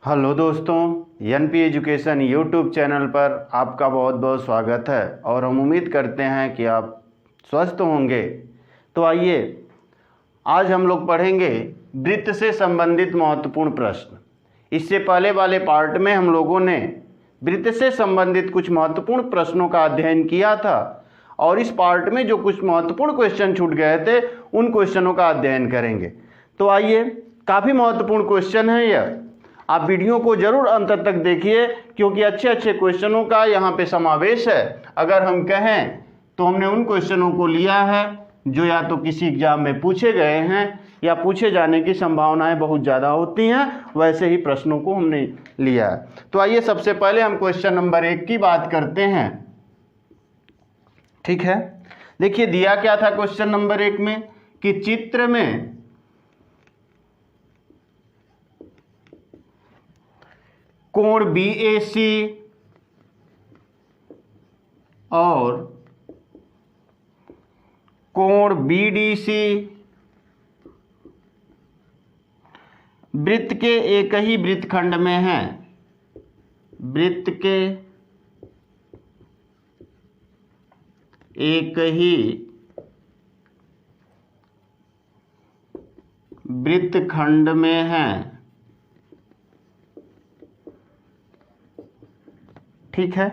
Hello दोस्तों, NP education YouTube channel पर आपका बहुत बहुत स्वागत है और हम उम्मीद करते हैं कि आप स्वस्थ होंगे। तो आइए आज हम लोग पढ़ेंगे वृत्त से संबंधित महत्वपूर्ण प्रश्न। इससे पहले वाले पार्ट में हम लोगों ने वृत्त से संबंधित कुछ महत्वपूर्ण प्रश्नों का अध्ययन किया था और इस पार्ट में जो कुछ महत्वपूर्ण क्वेश्चन छूट गए थे उन क्वेश्चनों का अध्ययन करेंगे। तो आइए, काफ़ी महत्वपूर्ण क्वेश्चन है यह। आप वीडियो को जरूर अंत तक देखिए क्योंकि अच्छे अच्छे क्वेश्चनों का यहाँ पे समावेश है। अगर हम कहें तो हमने उन क्वेश्चनों को लिया है जो या तो किसी एग्जाम में पूछे गए हैं या पूछे जाने की संभावनाएं बहुत ज़्यादा होती हैं, वैसे ही प्रश्नों को हमने लिया है। तो आइए सबसे पहले हम क्वेश्चन नंबर 1 की बात करते हैं। ठीक है, देखिए दिया क्या था क्वेश्चन नंबर 1 में कि चित्र में कोण BAC और कोण BDC वृत्त के एक ही वृत्तखंड में हैं। वृत्त के एक ही वृत्तखंड में हैं। ठीक है,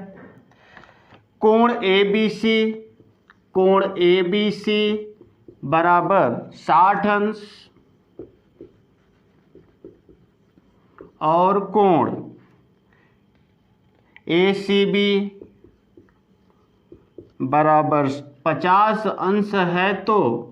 कोण ABC बराबर 60 अंश और कोण ACB बराबर 50 अंश है तो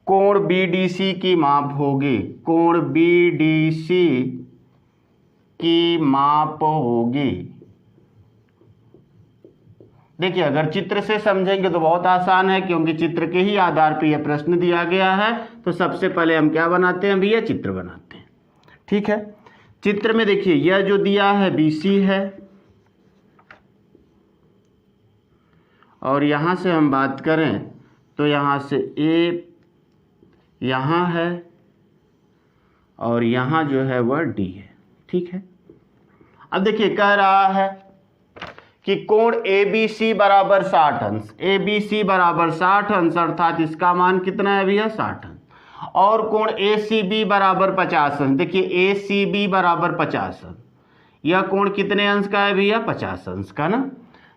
कोण BDC की माप होगी। कोण BDC की माप होगी। देखिए, अगर चित्र से समझेंगे तो बहुत आसान है क्योंकि चित्र के ही आधार पर यह प्रश्न दिया गया है। तो सबसे पहले हम क्या बनाते हैं भैया? चित्र बनाते हैं। ठीक है, चित्र में देखिए यह जो दिया है BC है और यहां से हम बात करें तो यहां से A यहाँ है और यहाँ जो है वह D है। ठीक है, अब देखिए कह रहा है कि कोण ABC बराबर 60 अंश। ABC बराबर 60 अंश अर्थात इसका मान कितना है भैया? 60 अंश। और कोण ACB बराबर 50 अंश। देखिए ACB बराबर 50 अंश। यह कोण कितने अंश का है भैया? 50 अंश का ना।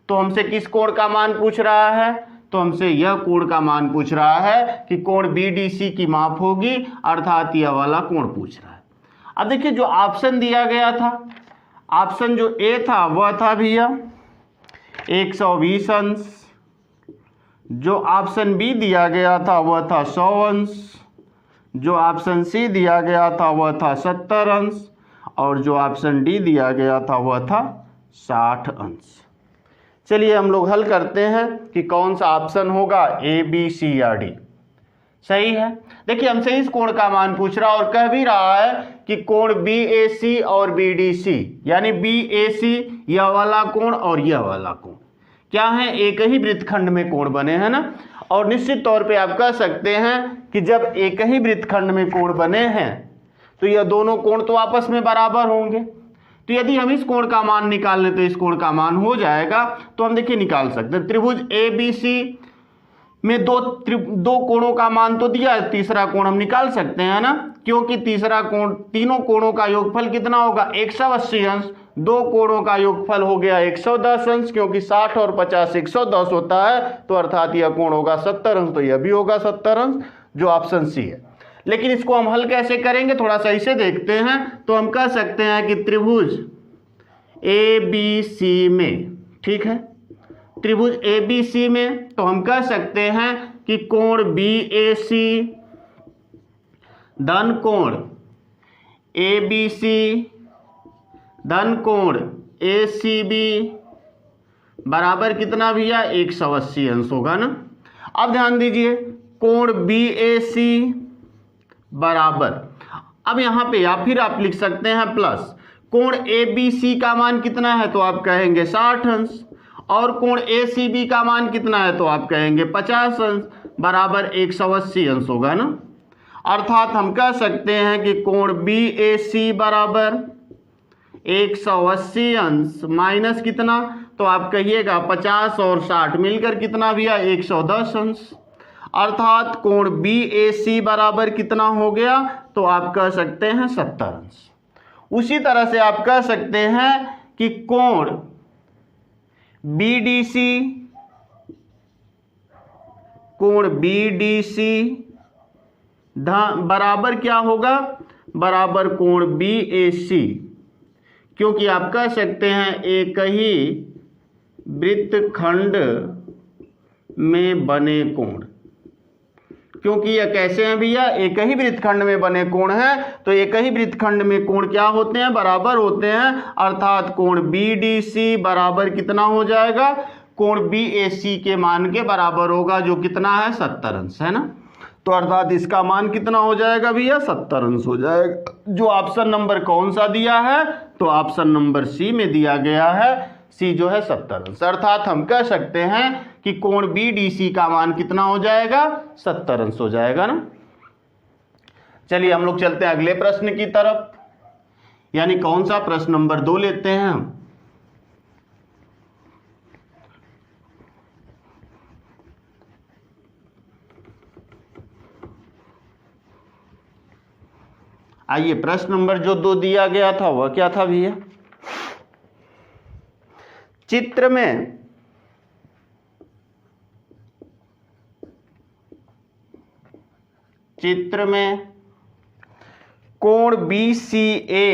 तो हमसे किस कोण का मान पूछ रहा है? तो हमसे यह कोण का मान पूछ रहा है कि कोण BDC की माप होगी, अर्थात यह वाला कोण पूछ रहा है। अब देखिए जो ऑप्शन दिया गया था, ऑप्शन जो A था वह था भैया 120 अंश। जो ऑप्शन B दिया गया था वह था 100 अंश। जो ऑप्शन C दिया गया था वह था 70 अंश और जो ऑप्शन D दिया गया था वह था 60 अंश। चलिए हम लोग हल करते हैं कि कौन सा ऑप्शन होगा, A, B, C या D। सही है, देखिए हमसे इस कोण का मान पूछ रहा और कह भी रहा है कि कोण BAC और BDC यानी BAC यह वाला कोण और यह वाला कोण क्या है? एक ही वृत्तखंड में कोण बने हैं ना। और निश्चित तौर पे आप कह सकते हैं कि जब एक ही वृत्तखंड में कोण बने हैं तो यह दोनों कोण तो आपस में बराबर होंगे। तो यदि हम इस कोण का मान निकाल लें तो इस कोण का मान हो जाएगा। तो हम देखिए निकाल सकते हैं। त्रिभुज ABC में दो कोणों का मान तो दिया है, तीसरा कोण हम निकाल सकते हैं ना, क्योंकि तीसरा कोण, तीनों कोणों का योगफल कितना होगा? 180 अंश। दो कोणों का योगफल हो गया 110 अंश, क्योंकि 60 और 50 110 होता है, तो अर्थात यह कोण होगा 70 अंश। तो यह भी होगा 70 अंश, जो ऑप्शन C है। लेकिन इसको हम हल कैसे करेंगे, थोड़ा सा इसे देखते हैं। तो हम कह सकते हैं कि त्रिभुज ABC में, ठीक है, त्रिभुज ABC में तो हम कह सकते हैं कि कोण BAC धन कोण ABC धन कोण ACB बराबर कितना भैया? 180 अंश होगा ना। अब ध्यान दीजिए, कोण BAC बराबर, अब यहां पे या फिर आप लिख सकते हैं प्लस, कोण ABC का मान कितना है? तो आप कहेंगे 60 अंश। और कोण ACB का मान कितना है? तो आप कहेंगे 50 अंश। बराबर 180 अंश होगा ना। अर्थात हम कह सकते हैं कि कोण BAC बराबर 180 अंश माइनस कितना, तो आप कहिएगा 50 और 60 मिलकर कितना भैया 110 अंश। अर्थात कोण BAC बराबर कितना हो गया, तो आप कह सकते हैं 70 अंश। उसी तरह से आप कह सकते हैं कि कोण BDC बराबर क्या होगा, बराबर कोण BAC, क्योंकि आप कह सकते हैं एक ही वृत्तखंड में बने कोण। क्योंकि यह कैसे हैं भैया, एक ही वृत्तखंड में बने कोण हैं, तो एक ही वृत्तखंड में कोण क्या होते हैं, बराबर होते हैं। अर्थात कोण BDC बराबर कितना हो जाएगा, कोण BAC के मान के बराबर होगा, जो कितना है 70 अंश है ना। तो अर्थात इसका मान कितना हो जाएगा भैया 70 अंश हो जाएगा। जो ऑप्शन नंबर कौन सा दिया है, तो ऑप्शन नंबर C में दिया गया है, C जो है 70 अंश। अर्थात हम कह सकते हैं कि कोण BDC का मान कितना हो जाएगा 70 अंश हो जाएगा ना। चलिए हम लोग चलते हैं अगले प्रश्न की तरफ, यानी कौन सा प्रश्न नंबर 2 लेते हैं हम। आइए, प्रश्न नंबर जो 2 दिया गया था वह क्या था भैया, चित्र में कोण BCA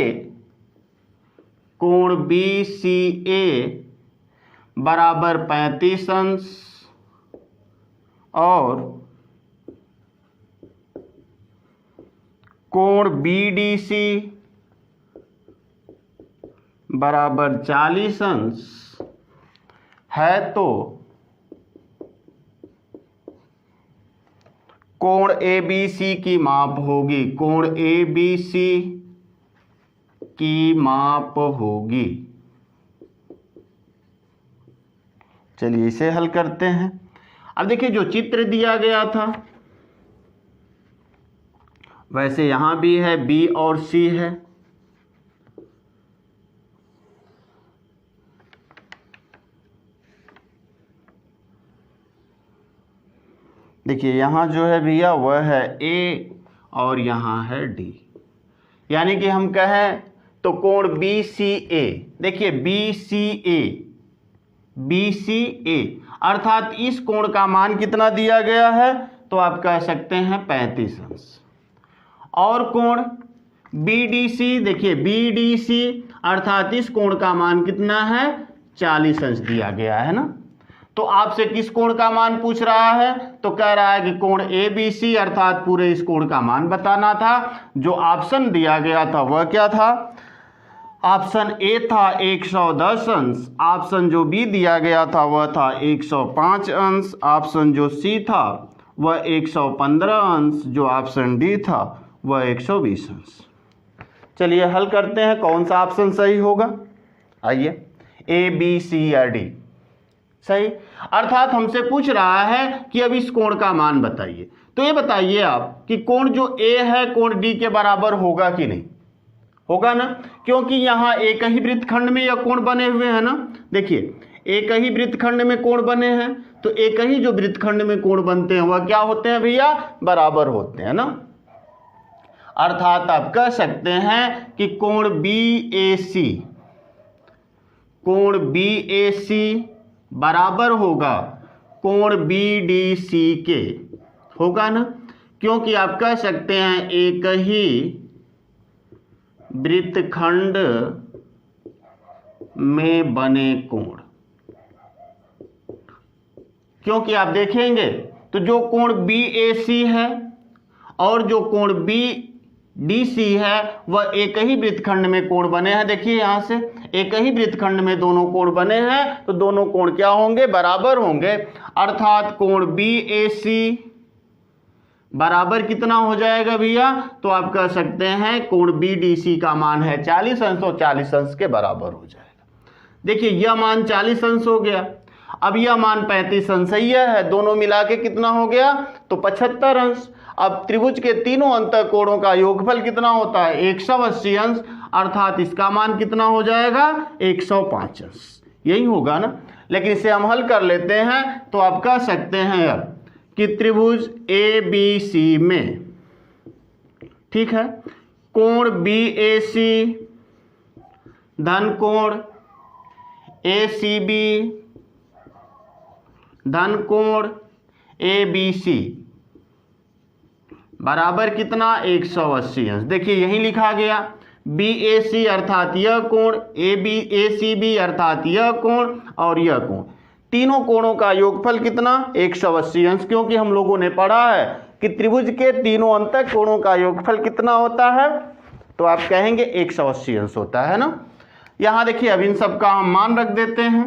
बराबर 35 अंश और कोण BDC बराबर 40 अंश है, तो कोण ABC की माप होगी, कोण ABC की माप होगी। चलिए इसे हल करते हैं। अब देखिए जो चित्र दिया गया था वैसे यहां भी है, B और C है। देखिए यहाँ जो है भैया वह है A और यहाँ है D, यानी कि हम कहें तो कोण BCA, देखिए BCA अर्थात इस कोण का मान कितना दिया गया है, तो आप कह सकते हैं 35 अंश। और कोण BDC, देखिए BDC अर्थात इस कोण का मान कितना है 40 अंश दिया गया है ना। तो आपसे किस कोण का मान पूछ रहा है, तो कह रहा है कि कोण ABC अर्थात पूरे इस कोण का मान बताना था। जो ऑप्शन दिया गया था वह क्या था, ऑप्शन A था 110 अंश, ऑप्शन जो B दिया गया था वह था 105 अंश, ऑप्शन जो C था वह 115 अंश, जो ऑप्शन D था वह 120 अंश। चलिए हल करते हैं कौन सा ऑप्शन सही होगा। आइए, A, B, C या D सही। अर्थात हमसे पूछ रहा है कि अब इस कोण का मान बताइए। तो ये बताइए आप कि कोण जो A है कोण D के बराबर होगा कि नहीं, होगा ना, क्योंकि यहाँ एक ही वृत्तखंड में यह कोण बने हुए हैं ना। देखिए एक ही वृत्तखंड में कोण बने हैं, तो एक ही जो वृत्तखंड में कोण बनते हैं वह क्या होते हैं भैया, बराबर होते हैं ना। अर्थात आप कह सकते हैं कि कोण BAC बराबर होगा कोण BDC के, होगा ना, क्योंकि आप कह सकते हैं एक ही वृत्तखंड में बने कोण। क्योंकि आप देखेंगे तो जो कोण BAC है और जो कोण BDC है वह एक ही वृत्तखंड में कोण बने हैं। देखिए यहां से एक ही वृत्तखंड में दोनों कोण बने हैं, तो दोनों कोण क्या होंगे, बराबर होंगे। अर्थात कोण BAC बराबर कितना हो जाएगा भैया, तो आप कह सकते हैं कोण BDC का मान है 40 अंश और 40 अंश के बराबर हो जाएगा। देखिए यह मान 40 अंश हो गया। अब यह मान 35 अंश सही है, दोनों मिला के कितना हो गया तो 75 अंश। अब त्रिभुज के तीनों अंतःकोणों का योगफल कितना होता है 180 अंश, अर्थात इसका मान कितना हो जाएगा 105 अंश, यही होगा ना। लेकिन इसे हम हल कर लेते हैं तो आप कह सकते हैं अब कि त्रिभुज ए बी सी में, ठीक है, कोण BAC धन कोण ACB धन कोण ABC बराबर कितना 180 अंश। देखिए यही लिखा गया, BAC अर्थात यह कोण, ACB अर्थात यह कोण और यह कोण, तीनों कोणों का योगफल कितना 180 अंश, क्योंकि हम लोगों ने पढ़ा है कि त्रिभुज के तीनों अंतःकोणों का योगफल कितना होता है, तो आप कहेंगे 180 अंश होता है ना। यहाँ देखिए अब इन सब का हम मान रख देते हैं,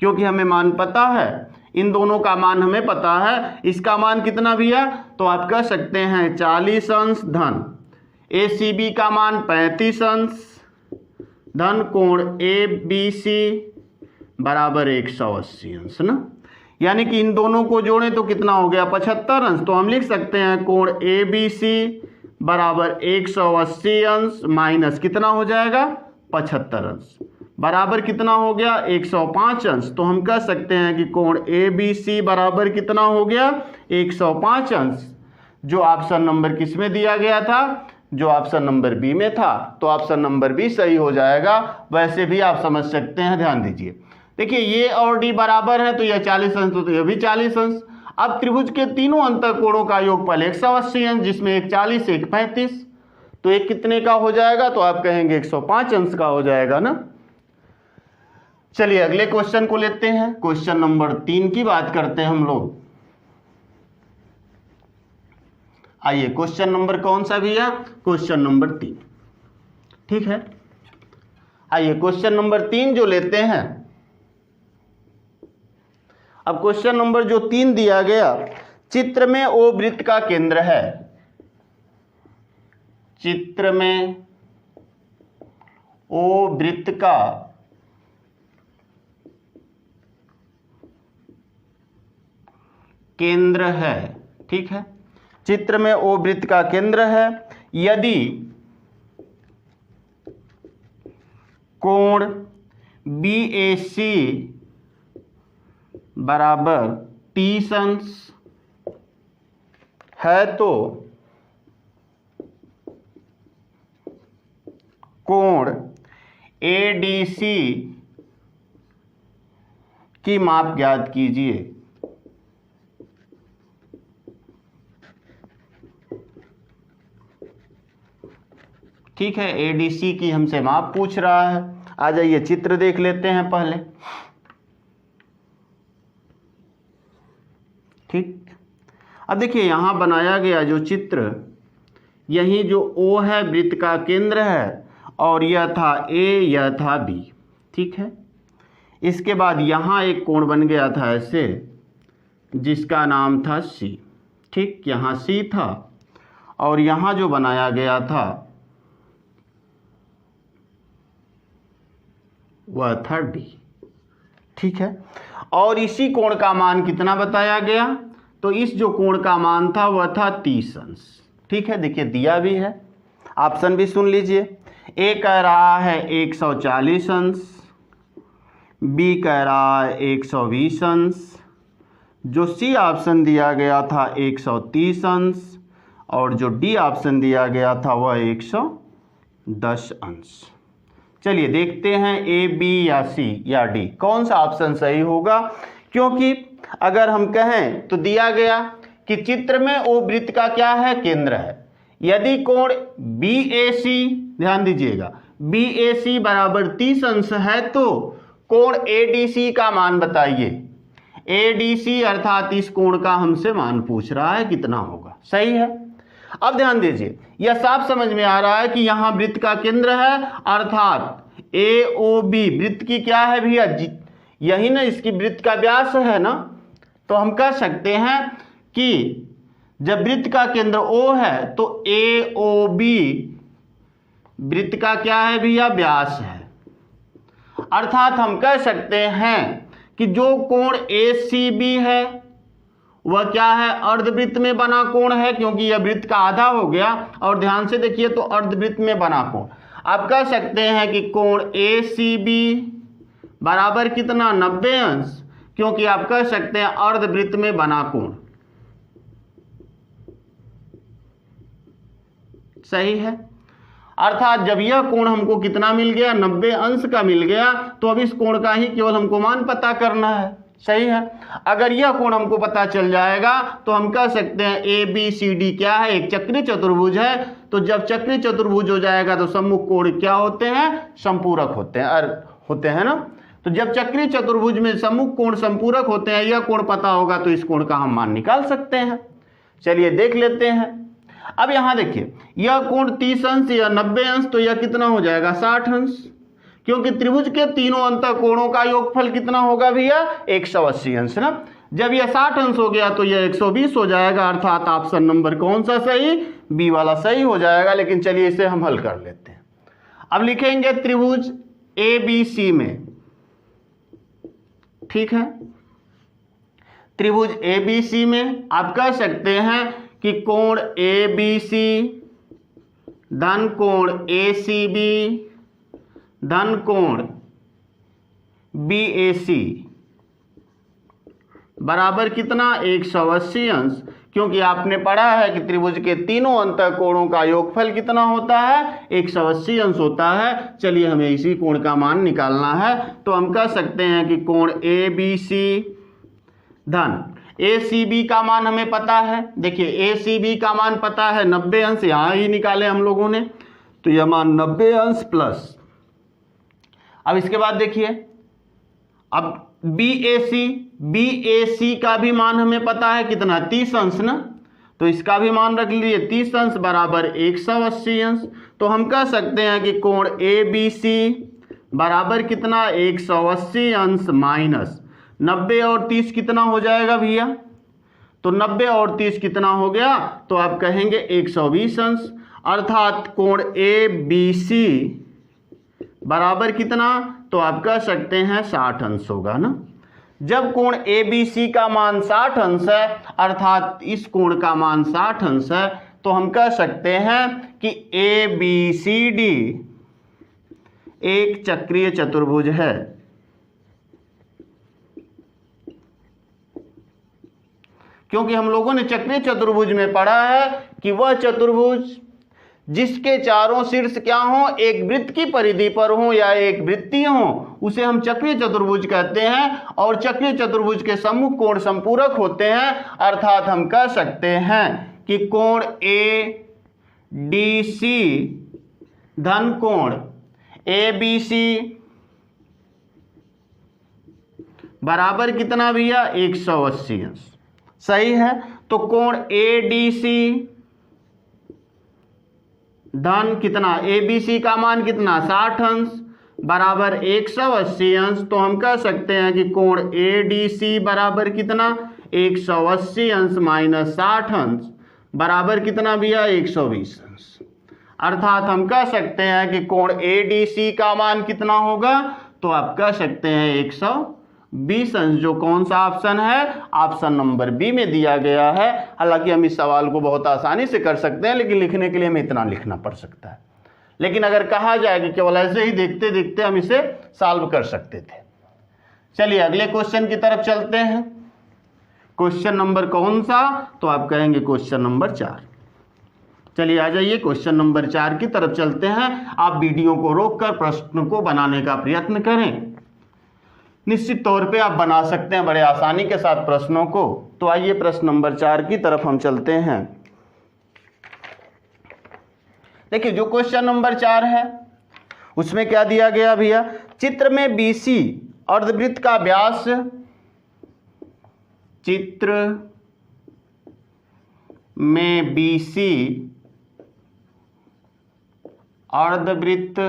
क्योंकि हमें मान पता है, इन दोनों का मान हमें पता है। इसका मान कितना भी है तो आप कह सकते हैं 40 अंश धन ACB का मान 35 अंश धन कोण ABC बराबर 180 अंश ना। यानी कि इन दोनों को जोड़ें तो कितना हो गया 75 अंश। तो हम लिख सकते हैं कोण ABC बराबर 180 अंश माइनस कितना हो जाएगा 75 अंश बराबर कितना हो गया 105 अंश। तो हम कह सकते हैं कि कोण ABC बराबर कितना हो गया 105 अंश, जो ऑप्शन नंबर किस में दिया गया था, जो ऑप्शन नंबर बी में था। तो ऑप्शन नंबर बी सही हो जाएगा। वैसे भी आप समझ सकते हैं, ध्यान दीजिए। देखिए ये और डी बराबर है तो यह 40 अंश, तो यह भी 40 अंश। अब त्रिभुज के तीनों अंतःकोणों का योगफल 180 अंश, जिसमें एक 40 एक 35, तो एक कितने का हो जाएगा तो आप कहेंगे 105 अंश का हो जाएगा ना। चलिए अगले क्वेश्चन को लेते हैं। क्वेश्चन नंबर 3 की बात करते हैं हम लोग। आइए क्वेश्चन नंबर कौन सा भैया, क्वेश्चन नंबर 3, ठीक है। आइए क्वेश्चन नंबर 3 जो लेते हैं। अब क्वेश्चन नंबर जो 3 दिया गया, चित्र में ओ वृत्त का केंद्र है, चित्र में ओ वृत्त का केंद्र है, ठीक है। चित्र में ओ वृत्त का केंद्र है यदि कोण BAC बराबर 30 अंश है तो कोण ADC की माप ज्ञात कीजिए। ठीक है, ADC की हमसे माप पूछ रहा है। आ जाइए चित्र देख लेते हैं पहले, ठीक। अब देखिए यहां बनाया गया जो चित्र, यही जो O है वृत्त का केंद्र है, और यह था A, यह था B, ठीक है। इसके बाद यहां एक कोण बन गया था ऐसे, जिसका नाम था C, ठीक। यहां C था और यहां जो बनाया गया था वह था D, ठीक है। और इसी कोण का मान कितना बताया गया, तो इस जो कोण का मान था वह था 30 अंश, ठीक है। देखिए दिया भी है, ऑप्शन भी सुन लीजिए। A कह रहा है 140 अंश, B कह रहा है 120 अंश, जो C ऑप्शन दिया गया था 130 अंश, और जो D ऑप्शन दिया गया था वह 110 अंश। चलिए देखते हैं A, B या C या D कौन सा ऑप्शन सही होगा। क्योंकि अगर हम कहें तो दिया गया कि चित्र में ओ वृत्त का क्या है केंद्र है। यदि कोण BAC, ध्यान दीजिएगा, BAC बराबर 30 अंश है तो कोण ADC का मान बताइए। ADC अर्थात इस कोण का हमसे मान पूछ रहा है कितना होगा, सही है। अब ध्यान दीजिए, यह साफ समझ में आ रहा है कि यहां वृत्त का केंद्र है, अर्थात AOB वृत्त की क्या है भैया, यही ना इसकी वृत्त का व्यास है ना। तो हम कह सकते हैं कि जब वृत्त का केंद्र O है तो AOB वृत्त का क्या है भैया व्यास है। अर्थात हम कह सकते हैं कि जो कोण ACB है वह क्या है, अर्धवृत्त में बना कोण है, क्योंकि यह वृत्त का आधा हो गया। और ध्यान से देखिए तो अर्धवृत्त में बना कोण, आप कह सकते हैं कि कोण ACB बराबर कितना, 90 अंश, क्योंकि आप कह सकते हैं अर्धवृत्त में बना कोण। सही है। अर्थात जब यह कोण हमको कितना मिल गया, 90 अंश का मिल गया, तो अब इस कोण का ही केवल हमको मान पता करना है। सही है। अगर यह कोण हमको पता चल जाएगा तो हम कह सकते हैं ABCD क्या है, एक चक्रीय चतुर्भुज है। तो जब चक्रीय चतुर्भुज हो जाएगा तो सम्मुख कोण क्या होते हैं, संपूरक होते हैं ना। तो जब चक्रीय चतुर्भुज में सम्मुख कोण संपूरक होते हैं, यह कोण पता होगा तो इस कोण का हम मान निकाल सकते हैं। चलिए देख लेते हैं। अब यहां देखिए, यह कोण 30 अंश या 90 अंश, तो यह कितना हो जाएगा, 60 अंश, क्योंकि त्रिभुज के तीनों अंतःकोणों का योगफल कितना होगा भैया, 180 अंश ना। जब यह 60 अंश हो गया तो यह 120 हो जाएगा, अर्थात ऑप्शन नंबर कौन सा सही, बी वाला सही हो जाएगा। लेकिन चलिए इसे हम हल कर लेते हैं। अब लिखेंगे त्रिभुज ABC में, ठीक है, त्रिभुज ABC में आप कह सकते हैं कि कोण ABC धन कोण ACB धन कोण BAC बराबर कितना, 180 अंश, क्योंकि आपने पढ़ा है कि त्रिभुज के तीनों अंतःकोणों का योगफल कितना होता है, 180 अंश होता है। चलिए हमें इसी कोण का मान निकालना है। तो हम कह सकते हैं कि कोण ABC धन ACB का मान हमें पता है। देखिए ACB का मान पता है 90 अंश, यहाँ ही निकाले हम लोगों ने, तो यह मान 90 अंश प्लस, अब इसके बाद देखिए, अब BAC का भी मान हमें पता है कितना, 30 अंश ना, तो इसका भी मान रख लीजिए, 30 अंश बराबर 180 अंश। तो हम कह सकते हैं कि कोण ABC बराबर कितना, 180 अंश माइनस 90 और 30 कितना हो जाएगा भैया, तो 90 और 30 कितना हो गया, तो आप कहेंगे 120 अंश। अर्थात कोण ABC बराबर कितना, तो आप कह सकते हैं 60 अंश होगा ना। जब कोण ABC का मान 60 अंश है, अर्थात इस कोण का मान 60 अंश है, तो हम कह सकते हैं कि ABCD एक चक्रीय चतुर्भुज है। क्योंकि हम लोगों ने चक्रीय चतुर्भुज में पढ़ा है कि वह चतुर्भुज जिसके चारों शीर्ष क्या हो, एक वृत्त की परिधि पर हो या एक वृत्तीय हो, उसे हम चक्रीय चतुर्भुज कहते हैं। और चक्रीय चतुर्भुज के सम्मुख कोण संपूरक होते हैं। अर्थात हम कह सकते हैं कि कोण ADC धन कोण ABC बराबर कितना भैया, 180 अंश। सही है। तो कोण ADC धन कितना, ABC का मान कितना, 60 अंश बराबर 180 अंश। तो हम कह सकते हैं कि कोण ADC बराबर कितना, 180 अंश माइनस 60 अंश बराबर कितना भैया, 120 अंश। अर्थात हम कह सकते हैं कि कोण ADC का मान कितना होगा, तो आप कह सकते हैं 120 अंश, जो कौन सा ऑप्शन है, ऑप्शन नंबर बी में दिया गया है। हालांकि हम इस सवाल को बहुत आसानी से कर सकते हैं, लेकिन लिखने के लिए हमें इतना लिखना पड़ सकता है। लेकिन अगर कहा जाए कि केवल ऐसे ही देखते देखते हम इसे सॉल्व कर सकते थे। चलिए अगले क्वेश्चन की तरफ चलते हैं। क्वेश्चन नंबर कौन सा, तो आप कहेंगे क्वेश्चन नंबर 4। चलिए आ जाइए क्वेश्चन नंबर 4 की तरफ चलते हैं। आप वीडियो को रोककर प्रश्न को बनाने का प्रयत्न करें। निश्चित तौर पे आप बना सकते हैं बड़े आसानी के साथ प्रश्नों को। तो आइए प्रश्न नंबर 4 की तरफ हम चलते हैं। देखिए जो क्वेश्चन नंबर 4 है उसमें क्या दिया गया भैया, चित्र में BC अर्धवृत्त का व्यास, चित्र में BC अर्धवृत्त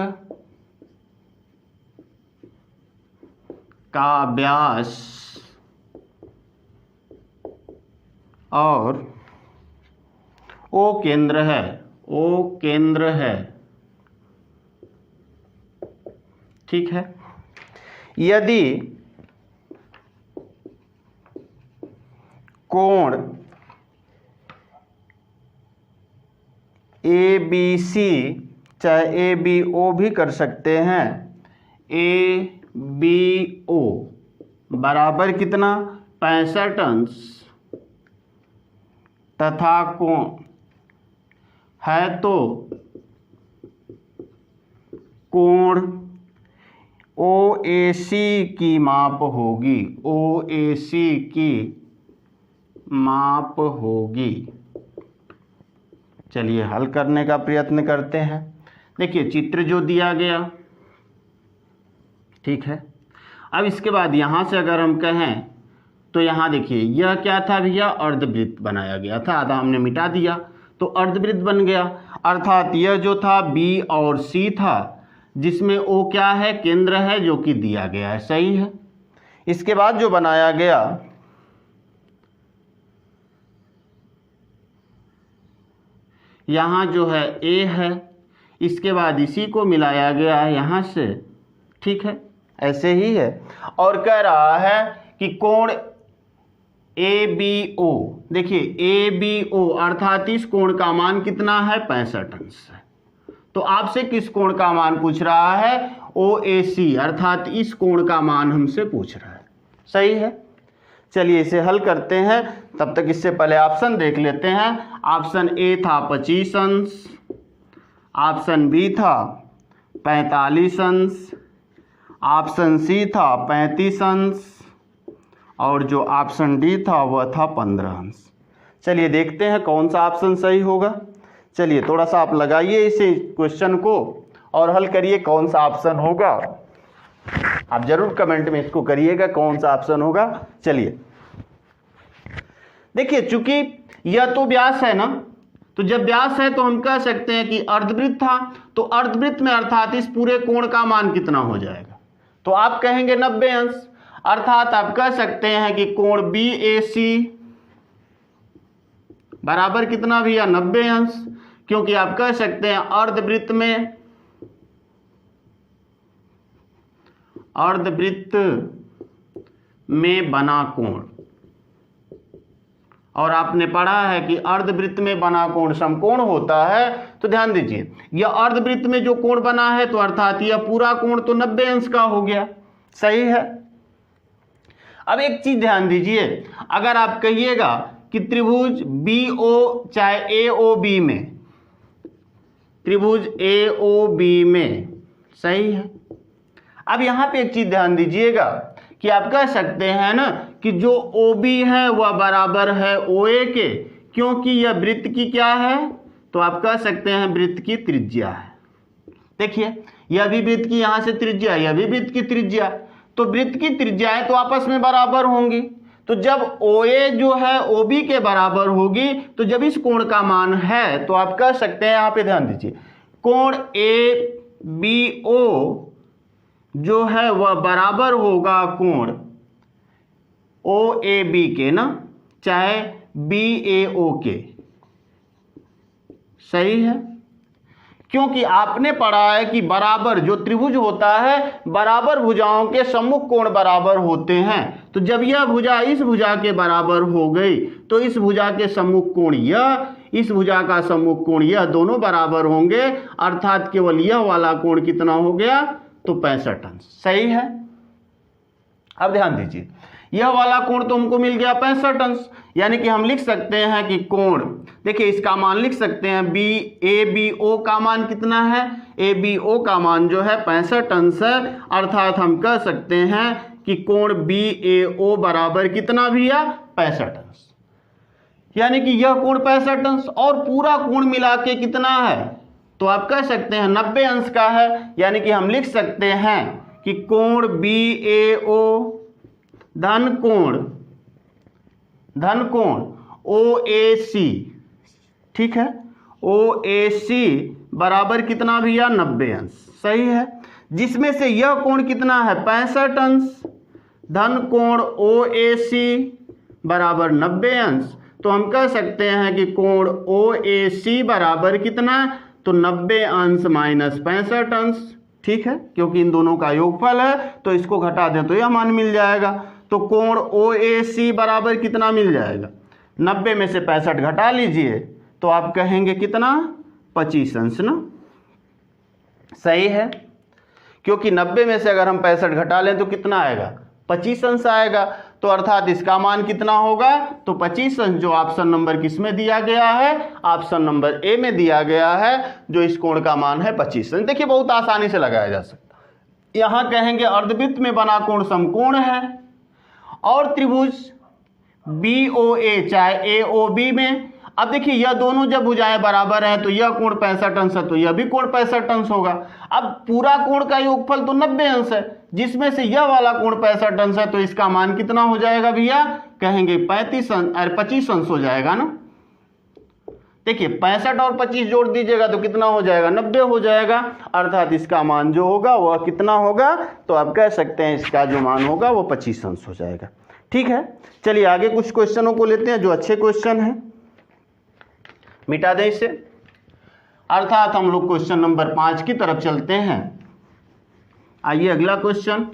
का व्यास और O केंद्र है, O केंद्र है, ठीक है। यदि कोण ABC, चाहे ABO भी कर सकते हैं, ABO बराबर कितना 65 अंश तथा कोण है तो कोण OAC की माप होगी, OAC की माप होगी। चलिए हल करने का प्रयत्न करते हैं। देखिए चित्र जो दिया गया, ठीक है। अब इसके बाद यहाँ से अगर हम कहें तो यहाँ देखिए यह क्या था भैया, अर्धवृत्त बनाया गया था, आधा हमने मिटा दिया तो अर्धवृत्त बन गया। अर्थात यह जो था B और C था, जिसमें O क्या है, केंद्र है, जो कि दिया गया है, सही है। इसके बाद जो बनाया गया यहाँ जो है A है, इसके बाद इसी को मिलाया गया है यहाँ से, ठीक है, ऐसे ही है। और कह रहा है कि कोण ABO, देखिए ABO अर्थात इस कोण का मान कितना है 65 अंश है। तो आपसे किस कोण का मान पूछ रहा है, OAC अर्थात इस कोण का मान हमसे पूछ रहा है, सही है। चलिए इसे हल करते हैं, तब तक इससे पहले ऑप्शन देख लेते हैं। ऑप्शन A था 25 अंश, ऑप्शन B था 45 अंश, ऑप्शन C था 35 अंश और जो ऑप्शन D था वह था 15 अंश। चलिए देखते हैं कौन सा ऑप्शन सही होगा। चलिए थोड़ा सा आप लगाइए इसे क्वेश्चन को और हल करिए कौन सा ऑप्शन होगा। आप जरूर कमेंट में इसको करिएगा कौन सा ऑप्शन होगा। चलिए देखिए चूंकि यह तो व्यास है ना, तो जब व्यास है तो हम कह सकते हैं कि अर्धवृत्त था, तो अर्धवृत्त में अर्थात इस पूरे कोण का मान कितना हो जाएगा, तो आप कहेंगे 90 अंश। अर्थात आप कह सकते हैं कि कोण BAC बराबर कितना भैया 90 अंश, क्योंकि आप कह सकते हैं अर्धवृत्त में बना कोण, और आपने पढ़ा है कि अर्धवृत्त में बना कोण समकोण होता है। तो ध्यान दीजिए यह अर्धवृत्त में जो कोण बना है तो अर्थात यह पूरा कोण तो 90 अंश का हो गया, सही है। अब एक चीज ध्यान दीजिए, अगर आप कहिएगा कि त्रिभुज BO चाहे AOB में, त्रिभुज AOB में, सही है। अब यहां पे एक चीज ध्यान दीजिएगा कि आप कह सकते हैं ना कि जो OB है वह बराबर है OA के, क्योंकि यह वृत्त की क्या है, तो आप कह सकते हैं वृत्त की त्रिज्या है। देखिए यह भी वृत्त की यहां से त्रिज्या, यह भी वृत्त की त्रिज्या, तो वृत्त की त्रिज्याएं तो आपस में बराबर होंगी। तो जब OA जो है OB के बराबर होगी, तो जब इस कोण का मान है तो आप कह सकते हैं, यहाँ पे ध्यान दीजिए, कोण ABO जो है वह बराबर होगा कोण OAB के ना, चाहे BAO के, सही है। क्योंकि आपने पढ़ा है कि बराबर जो त्रिभुज होता है, बराबर भुजाओं के सम्मुख कोण बराबर होते हैं। तो जब यह भुजा इस भुजा के बराबर हो गई तो इस भुजा के सम्मुख कोण यह, इस भुजा का सम्मुख कोण यह, दोनों बराबर होंगे। अर्थात केवल यह वाला कोण कितना हो गया, तो 65 अंश, सही है। अब ध्यान दीजिए यह वाला कोण तो हमको मिल गया 65 अंश, यानी कि हम लिख सकते हैं कि कोण, देखिए इसका मान लिख सकते हैं ABO का मान कितना है, ABO का मान जो है 65 अंश है। अर्थात हम कह सकते हैं कि कोण BAO बराबर कितना भैया 65 अंश, यानी कि यह कोण 65 अंश और पूरा कोण मिला के कितना है, तो आप कह सकते हैं 90 अंश का है। यानी कि हम लिख सकते हैं कि कोण BAO धन कोण OAC, ठीक है, OAC बराबर कितना भैया 90 अंश, सही है। जिसमें से यह कोण कितना है 65 अंश, धन कोण OAC बराबर 90 अंश। तो हम कह सकते हैं कि कोण OAC बराबर कितना, तो 90 अंश माइनस 65 अंश, ठीक है, क्योंकि इन दोनों का योगफल है तो इसको घटा दें तो यह मान मिल जाएगा। तो कोण OAC बराबर कितना मिल जाएगा? 90 में से 65 घटा लीजिए तो आप कहेंगे कितना? 25 अंश ना। सही है, क्योंकि 90 में से अगर हम 65 घटा लें तो कितना आएगा? 25 अंश आएगा। तो अर्थात इसका मान कितना होगा? तो 25 अंश, जो ऑप्शन नंबर किस में दिया गया है? ऑप्शन नंबर ए में दिया गया है, जो इस कोण का मान है 25 अंश। देखिए बहुत आसानी से लगाया जा सकता है। यहां कहेंगे अर्धवृत्त में बना कोण समकोण है और त्रिभुज BOA चाहे AOB में, अब देखिए यह दोनों जब भुजाएं बराबर हैं तो यह कोण 65 अंश है तो यह भी कोण 65 अंश होगा। अब पूरा कोण का योगफल तो 90 अंश है, जिसमें से यह वाला कोण 65 अंश है, तो इसका मान कितना हो जाएगा भैया? कहेंगे 25 अंश हो जाएगा ना। देखिए 65 और 25 जोड़ दीजिएगा तो कितना हो जाएगा? 90 हो जाएगा। अर्थात इसका मान जो होगा वह कितना होगा? तो आप कह सकते हैं इसका जो मान होगा वो 25 अंश हो जाएगा। ठीक है, चलिए आगे कुछ क्वेश्चनों को लेते हैं जो अच्छे क्वेश्चन हैं। मिटा दें इसे। अर्थात हम लोग क्वेश्चन नंबर 5 की तरफ चलते हैं। आइए अगला क्वेश्चन।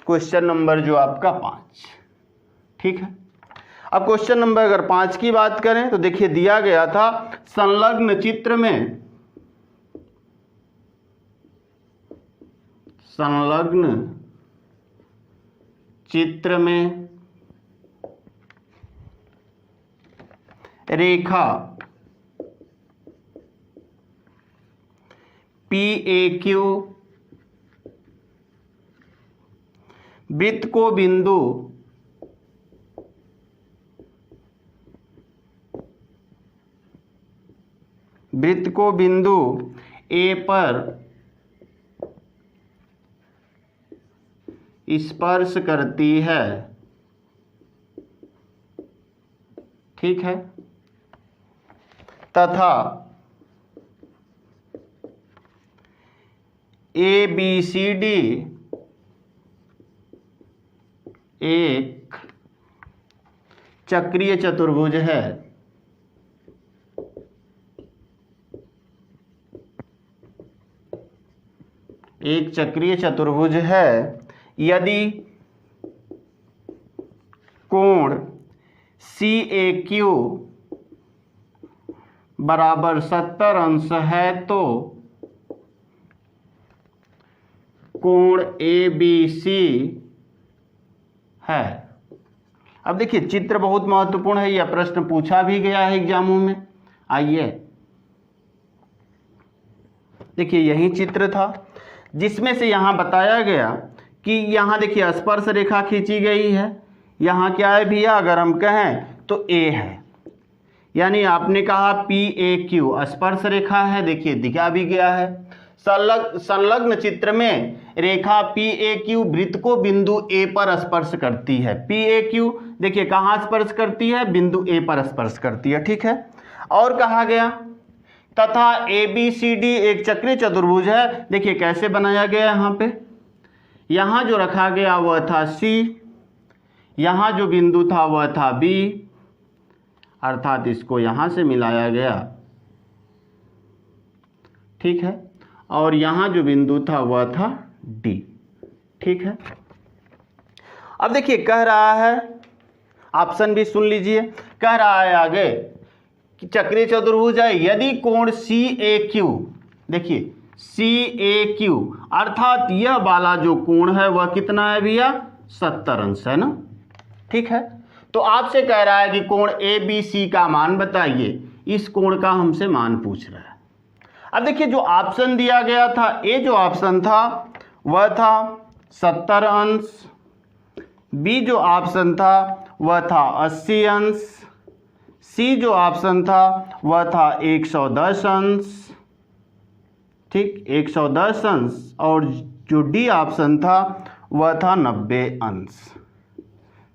क्वेश्चन नंबर जो आपका 5, ठीक है। अब क्वेश्चन नंबर अगर 5 की बात करें तो देखिए दिया गया था संलग्न चित्र में रेखा PAQ वृत्त को बिंदु A पर स्पर्श करती है, ठीक है, तथा ABCD एक चक्रीय चतुर्भुज है। एक चक्रीय चतुर्भुज है यदि कोण CAQ बराबर 70 अंश है तो कोण ABC है। अब देखिए चित्र बहुत महत्वपूर्ण है, यह प्रश्न पूछा भी गया है एग्जामों में। आइए देखिए यही चित्र था जिसमें से यहां बताया गया कि यहां देखिए स्पर्श रेखा खींची गई है। यहां क्या है भैया? अगर हम कहें तो A है, यानी आपने कहा PAQ स्पर्श रेखा है। देखिए दिखा भी गया है संलग्न चित्र में रेखा PAQ वृत्त को बिंदु A पर स्पर्श करती है। PAQ देखिए कहाँ स्पर्श करती है? बिंदु A पर स्पर्श करती है, ठीक है। और कहा गया तथा ABCD एक चक्रीय चतुर्भुज है। देखिए कैसे बनाया गया यहाँ पे, यहाँ जो रखा गया वह था C, यहाँ जो बिंदु था वह था B, अर्थात इसको यहाँ से मिलाया गया, ठीक है, और यहाँ जो बिंदु था वह था D, ठीक है। अब देखिए कह रहा है, ऑप्शन भी सुन लीजिए, कह रहा है आगे कि चक्रीय चतुर्भुज है यदि कोण CAQ, देखिए CAQ अर्थात यह वाला जो कोण है वह कितना है भैया? 70 अंश है ना, ठीक है। तो आपसे कह रहा है कि कोण ABC का मान बताइए। इस कोण का हमसे मान पूछ रहा है। अब देखिए जो ऑप्शन दिया गया था, ए जो ऑप्शन था वह था 70 अंश, बी जो ऑप्शन था वह था 80 अंश, सी जो ऑप्शन था वह था 110 अंश, ठीक 110 अंश, और जो डी ऑप्शन था वह था 90 अंश।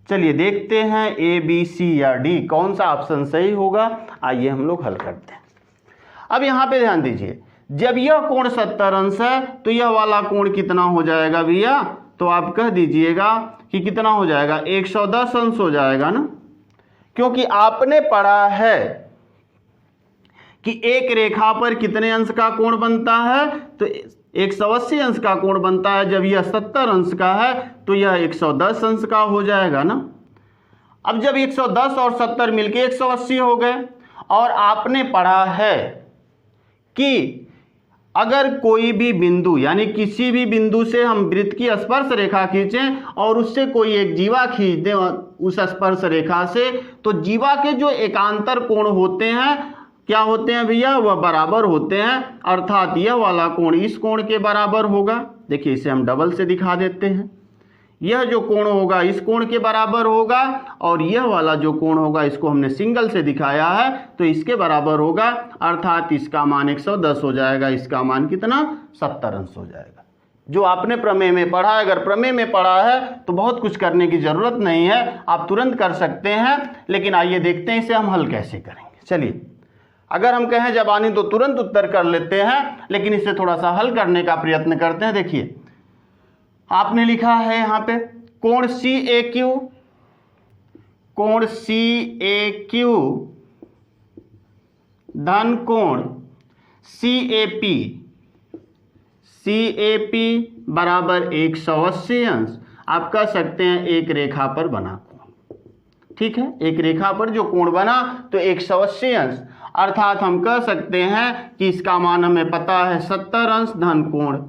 चलिए देखते हैं ए बी सी या डी कौन सा ऑप्शन सही होगा। आइए हम लोग हल करते हैं। अब यहाँ पे ध्यान दीजिए, जब यह कोण 70 अंश है तो यह वाला कोण कितना हो जाएगा भैया? तो आप कह दीजिएगा कि कितना हो जाएगा? 110 अंश हो जाएगा ना, क्योंकि आपने पढ़ा है कि एक रेखा पर कितने अंश का कोण बनता है, तो 180 अंश का कोण बनता है। जब यह 70 अंश का है तो यह 110 अंश का हो जाएगा ना। अब जब 110 और 70 मिलके 180 हो गए, और आपने पढ़ा है कि अगर कोई भी बिंदु यानी किसी भी बिंदु से हम वृत्त की स्पर्श रेखा खींचें और उससे कोई एक जीवा खींच दें उस स्पर्श रेखा से, तो जीवा के जो एकांतर कोण होते हैं क्या होते हैं भैया, वह बराबर होते हैं। अर्थात यह वाला कोण इस कोण के बराबर होगा। देखिए इसे हम डबल से दिखा देते हैं। यह जो कोण होगा इस कोण के बराबर होगा, और यह वाला जो कोण होगा इसको हमने सिंगल से दिखाया है तो इसके बराबर होगा। अर्थात इसका मान 110 हो जाएगा, इसका मान कितना 70 अंश हो जाएगा। जो आपने प्रमेय में पढ़ा है, अगर प्रमेय में पढ़ा है तो बहुत कुछ करने की ज़रूरत नहीं है, आप तुरंत कर सकते हैं। लेकिन आइए देखते हैं इसे हम हल कैसे करेंगे। चलिए, अगर हम कहें जबानी तो तुरंत उत्तर कर लेते हैं, लेकिन इसे थोड़ा सा हल करने का प्रयत्न करते हैं। देखिए आपने लिखा है यहाँ पे कोण CAQ, कोण CAQ धन कोण CAP, CAP बराबर 180 अंश। आप कह सकते हैं एक रेखा पर बना कोण, ठीक है, एक रेखा पर जो कोण बना तो 180 अंश। अर्थात हम कह सकते हैं कि इसका मान हमें पता है 70 अंश धन कोण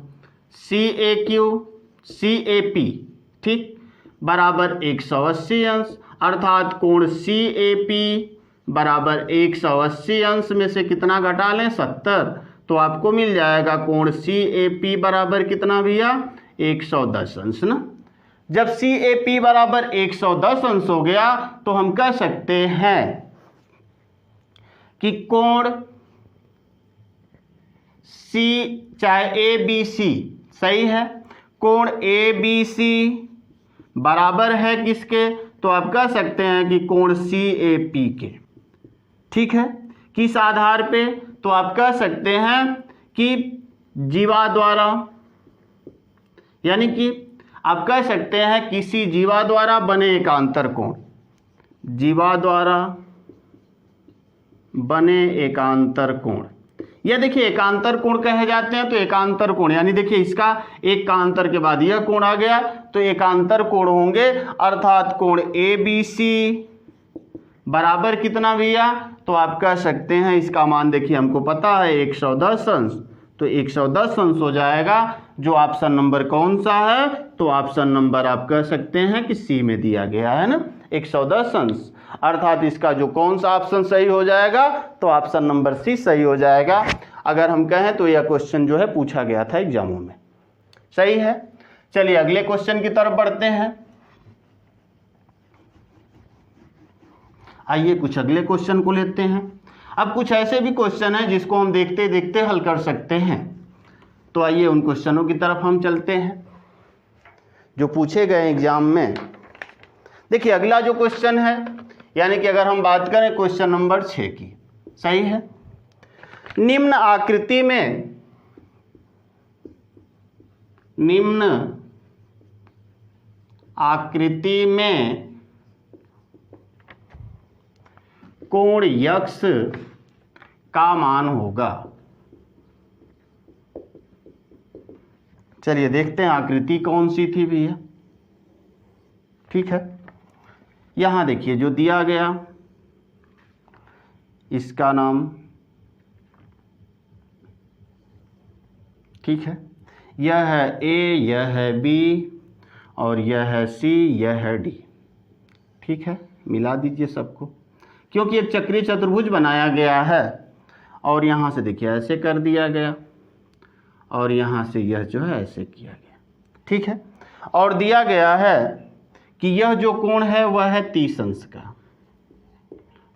CAQ CAP, ठीक, बराबर 180 अंश। अर्थात कोण CAP बराबर 180 अंश में से कितना घटा लें 70, तो आपको मिल जाएगा कोण CAP बराबर कितना भैया 110 अंश ना। जब CAP बराबर 110 अंश हो गया तो हम कह सकते हैं कि कोण C चाहे ABC सही है, कोण ABC बराबर है किसके, तो आप कह सकते हैं कि कोण CAP के, ठीक है। किस आधार पे, तो आप कह सकते हैं कि जीवा द्वारा, यानी कि आप कह सकते हैं किसी जीवा द्वारा बने एकांतर कोण, जीवा द्वारा बने एकांतर कोण। यह देखिए एकांतर कोण कहे जाते हैं, तो एकांतर कोण यानी देखिए इसका एक कांतर के बाद यह कोण आ गया तो एकांतर कोण होंगे। अर्थात कोण ABC बराबर कितना भैया, तो आप कह सकते हैं इसका मान देखिए हमको पता है 110 अंश, तो 110 अंश हो जाएगा। जो ऑप्शन नंबर कौन सा है, तो ऑप्शन नंबर आप कह सकते हैं कि C में दिया गया है ना 110 अंश। अर्थात इसका जो कौन सा ऑप्शन सही हो जाएगा, तो ऑप्शन नंबर C सही हो जाएगा। अगर हम कहें तो यह क्वेश्चन जो है पूछा गया था एग्जामों में, सही है। चलिए अगले क्वेश्चन की तरफ बढ़ते हैं। आइए कुछ अगले क्वेश्चन को लेते हैं। अब कुछ ऐसे भी क्वेश्चन हैं जिसको हम देखते देखते हल कर सकते हैं, तो आइए उन क्वेश्चनों की तरफ हम चलते हैं जो पूछे गए एग्जाम में। देखिए अगला जो क्वेश्चन है, यानी कि अगर हम बात करें क्वेश्चन नंबर 6 की, सही है। निम्न आकृति में कोण यक्स का मान होगा। चलिए देखते हैं आकृति कौन सी थी भैया, ठीक है। यहां देखिए जो दिया गया इसका नाम, ठीक है, यह है A, यह है B और यह है C, यह है D, ठीक है। मिला दीजिए सबको, क्योंकि एक चक्रीय चतुर्भुज बनाया गया है और यहाँ से देखिए ऐसे कर दिया गया और यहाँ से यह जो है ऐसे किया गया, ठीक है। और दिया गया है कि यह जो कोण है वह है 30 अंश का,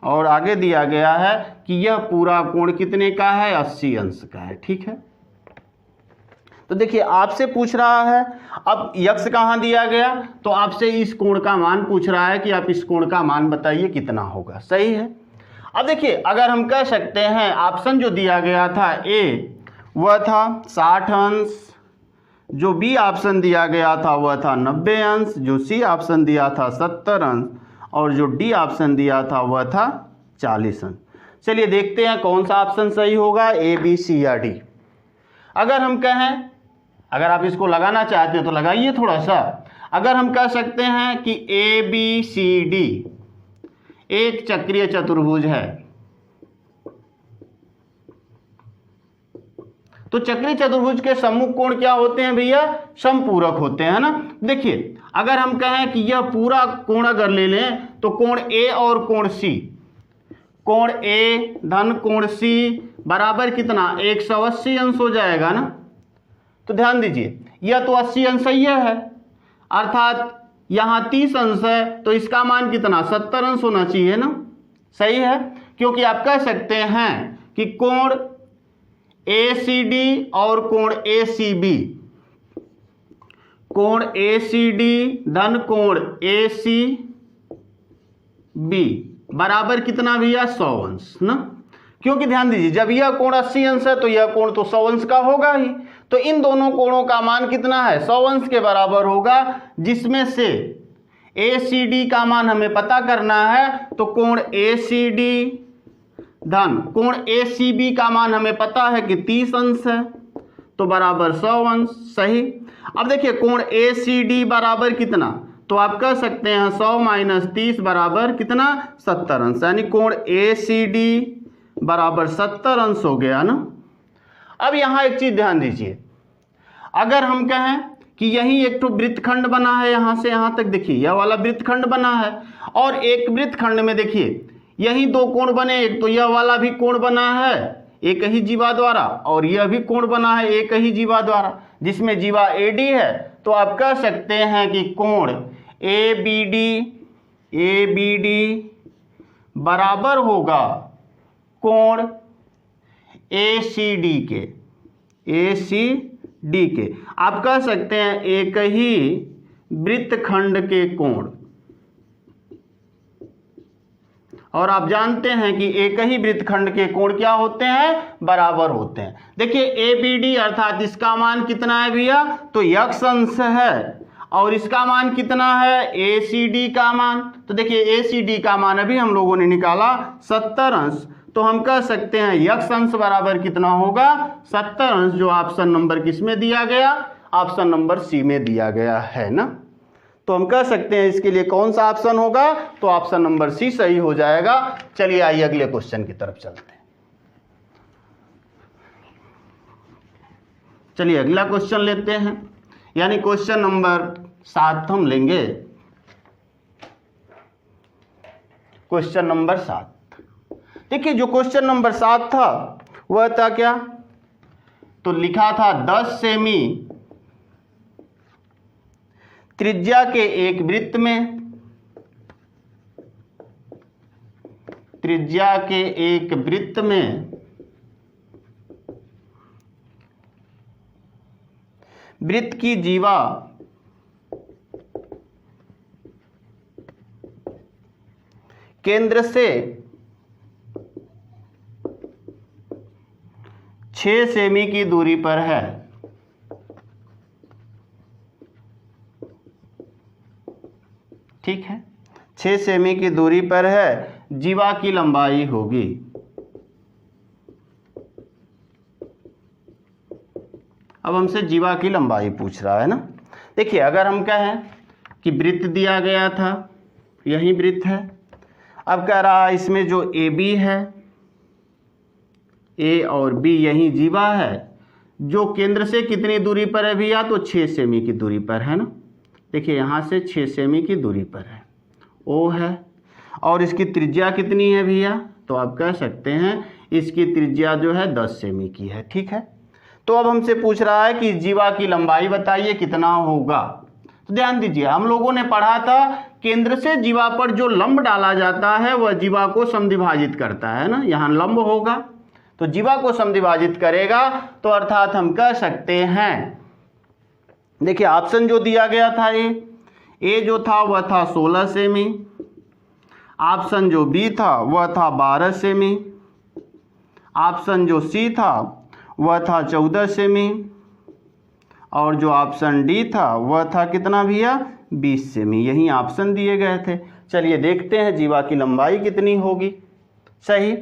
और आगे दिया गया है कि यह पूरा कोण कितने का है 80 अंश का है, ठीक है। तो देखिए आपसे पूछ रहा है, अब यक्स कहाँ दिया गया, तो आपसे इस कोण का मान पूछ रहा है कि आप इस कोण का मान बताइए कितना होगा, सही है। अब देखिए अगर हम कह सकते हैं ऑप्शन जो दिया गया था A वह था 60 अंश, जो B ऑप्शन दिया गया था वह था 90 अंश, जो C ऑप्शन दिया था 70 अंश और जो D ऑप्शन दिया था वह था 40 अंश। चलिए देखते हैं कौन सा ऑप्शन सही होगा, ए बी सी या डी। अगर हम कहें, अगर आप इसको लगाना चाहते हैं तो लगाइए थोड़ा सा। अगर हम कह सकते हैं कि ए बी सी डी एक चक्रीय चतुर्भुज है, तो चक्रीय चतुर्भुज के सम्मुख कोण क्या होते हैं भैया, समपूरक होते हैं ना। देखिए अगर हम कहें कि यह पूरा कोण अगर ले लें तो कोण ए और कोण सी, कोण ए धन कोण सी बराबर कितना 180 अंश हो जाएगा ना। तो ध्यान दीजिए यह तो 80 अंश ही है, अर्थात यहाँ 30 अंश है, तो इसका मान कितना 70 अंश होना चाहिए ना। सही है, क्योंकि आप कह सकते हैं कि कोण ए सी डी और कोण ए सी बी, कोण ए सी डी धन कोण ए सी बी बराबर कितना भैया 100 अंश ना। क्योंकि ध्यान दीजिए जब यह कोण 80 अंश है तो यह कोण तो 100 अंश का होगा ही, तो इन दोनों कोणों का मान कितना है 100 अंश के बराबर होगा, जिसमें से ए सी डी का मान हमें पता करना है, तो कोण ए सी डी धन कोण ए सी बी का मान हमें पता है कि 30 अंश है, तो बराबर 100 अंश। सही। अब देखिए कोण ए सी डी बराबर कितना, तो आप कह सकते हैं 100 माइनस 30 बराबर कितना 70 अंश, यानी कोण ए सी डी बराबर 70 अंश हो गया ना। अब यहाँ एक चीज ध्यान दीजिए, अगर हम कहें कि यही एक तो वृत्तखंड बना है, यहाँ से यहाँ तक देखिए यह वाला वृत्तखंड बना है, और एक वृत्तखंड में देखिए यही दो कोण बने, एक तो यह वाला भी कोण बना है एक ही जीवा द्वारा, और यह भी कोण बना है एक ही जीवा द्वारा, जिसमें जीवा ए डी है। तो आप कह सकते हैं कि कोण ए बी डी बराबर होगा कोण ए सी डी के, ए सी डी के। आप कह सकते हैं एक ही वृत्तखंड के कोण, और आप जानते हैं कि एक ही वृत्तखंड के कोण क्या होते हैं, बराबर होते हैं। देखिए ए बी डी अर्थात इसका मान कितना है भैया, तो x अंश है, और इसका मान कितना है ए सी डी का मान, तो देखिए ए सी डी का मान अभी हम लोगों ने निकाला 70 अंश, तो हम कह सकते हैं x अंश बराबर कितना होगा 70 अंश, जो ऑप्शन नंबर किस में दिया गया, ऑप्शन नंबर सी में दिया गया है ना। तो हम कह सकते हैं इसके लिए कौन सा ऑप्शन होगा, तो ऑप्शन नंबर सी सही हो जाएगा। चलिए आइए अगले क्वेश्चन की तरफ चलते हैं। चलिए अगला क्वेश्चन लेते हैं, यानी क्वेश्चन नंबर 7 हम लेंगे। क्वेश्चन नंबर 7, देखिए जो क्वेश्चन नंबर 7 था वह था क्या, तो लिखा था 10 सेमी त्रिज्या के एक वृत्त में, त्रिज्या के एक वृत्त में वृत्त की जीवा केंद्र से 6 सेमी की दूरी पर है। ठीक है, 6 सेमी की दूरी पर है, जीवा की लंबाई होगी। अब हमसे जीवा की लंबाई पूछ रहा है ना। देखिए अगर हम कहें कि वृत्त दिया गया था, यही वृत्त है, अब कह रहा है इसमें जो ए बी है, ए और बी यही जीवा है, जो केंद्र से कितनी दूरी पर है भैया, तो 6 सेमी की दूरी पर है ना। देखिए यहाँ से 6 सेमी की दूरी पर है, ओ है, और इसकी त्रिज्या कितनी है भैया, तो आप कह सकते हैं इसकी त्रिज्या जो है 10 सेमी की है। ठीक है, तो अब हमसे पूछ रहा है कि जीवा की लंबाई बताइए कितना होगा। तो ध्यान दीजिए हम लोगों ने पढ़ा था केंद्र से जीवा पर जो लंब डाला जाता है वह जीवा को समद्विभाजित करता है ना, यहाँ लंब होगा तो जीवा को समद्विभाजित करेगा, तो अर्थात हम कह सकते हैं, देखिए ऑप्शन जो दिया गया था ए जो था वह था 16 सेमी, ऑप्शन जो बी था वह था 12 सेमी, ऑप्शन जो सी था वह था 14 सेमी, और जो ऑप्शन डी था वह था कितना भैया 20 सेमी। यही ऑप्शन दिए गए थे। चलिए देखते हैं जीवा की लंबाई कितनी होगी। सही,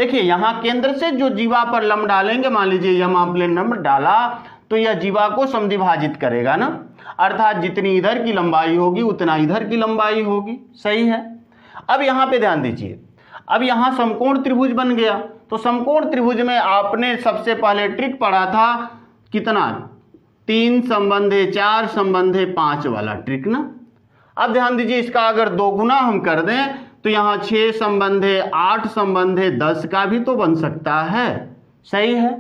देखिए यहाँ केंद्र से जो जीवा पर लंब डालेंगे, मान लीजिए यहाँ आपने लंब डाला तो यह जीवा को समद्विभाजित करेगा ना, अर्थात जितनी इधर की लंबाई होगी उतना इधर की लंबाई होगी। सही है। अब यहाँ पे ध्यान दीजिए, अब यहाँ समकोण त्रिभुज बन गया। तो समकोण त्रिभुज में आपने सबसे पहले ट्रिक पढ़ा था कितना, 3 संबंधे 4 संबंधे 5 वाला ट्रिक ना। अब ध्यान दीजिए, इसका अगर 2 गुना हम कर दें तो यहाँ 6 संबंधे 8 संबंधे 10 का भी तो बन सकता है। सही है।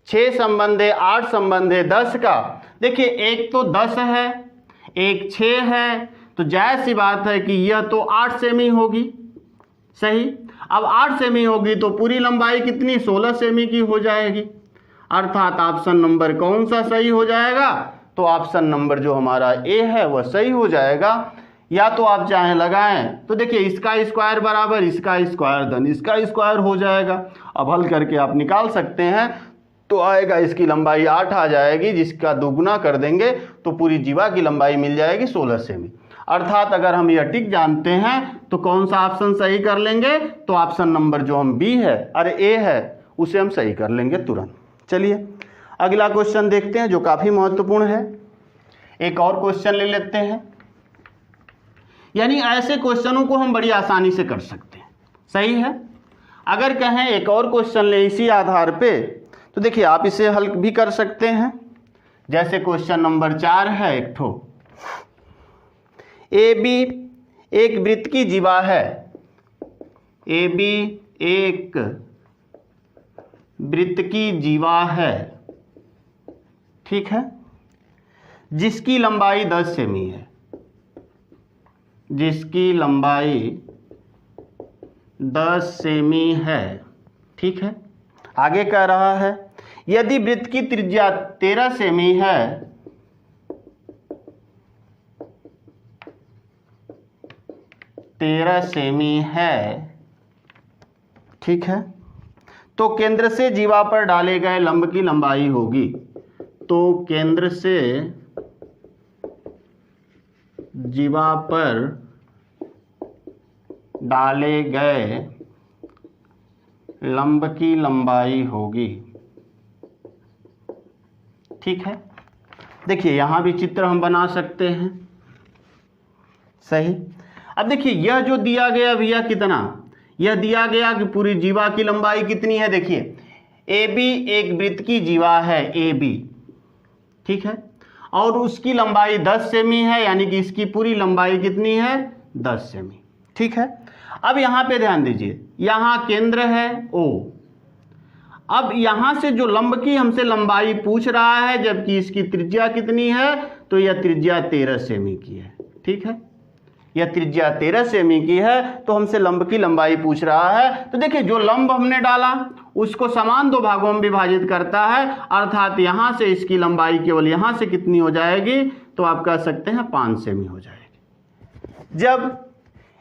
6 संबंधे 8 संबंधे 10 का, देखिए एक तो 10 है एक 6 है, तो जायज़ सी बात है कि यह तो 8 सेमी होगी। सही। अब 8 सेमी होगी तो पूरी लंबाई कितनी, 16 सेमी की हो जाएगी। अर्थात ऑप्शन नंबर कौन सा सही हो जाएगा, तो ऑप्शन नंबर जो हमारा ए है वह सही हो जाएगा। या तो आप चाहें लगाएं तो देखिए इसका स्क्वायर बराबर इसका स्क्वायर धन इसका स्क्वायर हो जाएगा। अब हल करके आप निकाल सकते हैं, तो आएगा इसकी लंबाई 8 आ जाएगी, जिसका दोगुना कर देंगे तो पूरी जीवा की लंबाई मिल जाएगी 16 सेमी। अर्थात अगर हम यह टिक जानते हैं तो कौन सा ऑप्शन सही कर लेंगे, तो ऑप्शन नंबर जो हम बी है अरे ए है उसे हम सही कर लेंगे तुरंत। चलिए अगला क्वेश्चन देखते हैं जो काफ़ी महत्वपूर्ण है। एक और क्वेश्चन ले लेते हैं, यानी ऐसे क्वेश्चनों को हम बड़ी आसानी से कर सकते हैं। सही है। अगर कहें एक और क्वेश्चन ले इसी आधार पे, तो देखिए आप इसे हल भी कर सकते हैं। जैसे क्वेश्चन नंबर 4 है एक ठो, ए बी एक वृत्त की जीवा है, ए बी एक वृत्त की जीवा है, ठीक है, जिसकी लंबाई 10 सेमी है, जिसकी लंबाई 10 सेमी है, ठीक है। आगे कह रहा है यदि वृत्त की त्रिज्या 13 सेमी है, 13 सेमी है, ठीक है, तो केंद्र से जीवा पर डाले गए लंब की लंबाई होगी। तो केंद्र से जीवा पर डाले गए लंब की लंबाई होगी, ठीक है। देखिए यहां भी चित्र हम बना सकते हैं। सही। अब देखिए यह जो दिया गया भैया कितना, यह दिया गया कि पूरी जीवा की लंबाई कितनी है। देखिए ए बी एक वृत्त की जीवा है ए बी, ठीक है, और उसकी लंबाई 10 सेमी है, यानी कि इसकी पूरी लंबाई कितनी है 10 सेमी, ठीक है। अब यहाँ पे ध्यान दीजिए, यहाँ केंद्र है O। अब यहाँ से जो लंब की हमसे लंबाई पूछ रहा है, जबकि इसकी त्रिज्या कितनी है, तो यह त्रिज्या 13 सेमी की है, ठीक है, यह त्रिज्या 13 सेमी की है, तो हमसे लंब की लंबाई पूछ रहा है। तो देखिए जो लंब हमने डाला उसको समान 2 भागों में विभाजित करता है, अर्थात यहाँ से इसकी लंबाई केवल यहाँ से कितनी हो जाएगी, तो आप कह सकते हैं 5 सेमी हो जाएगी। जब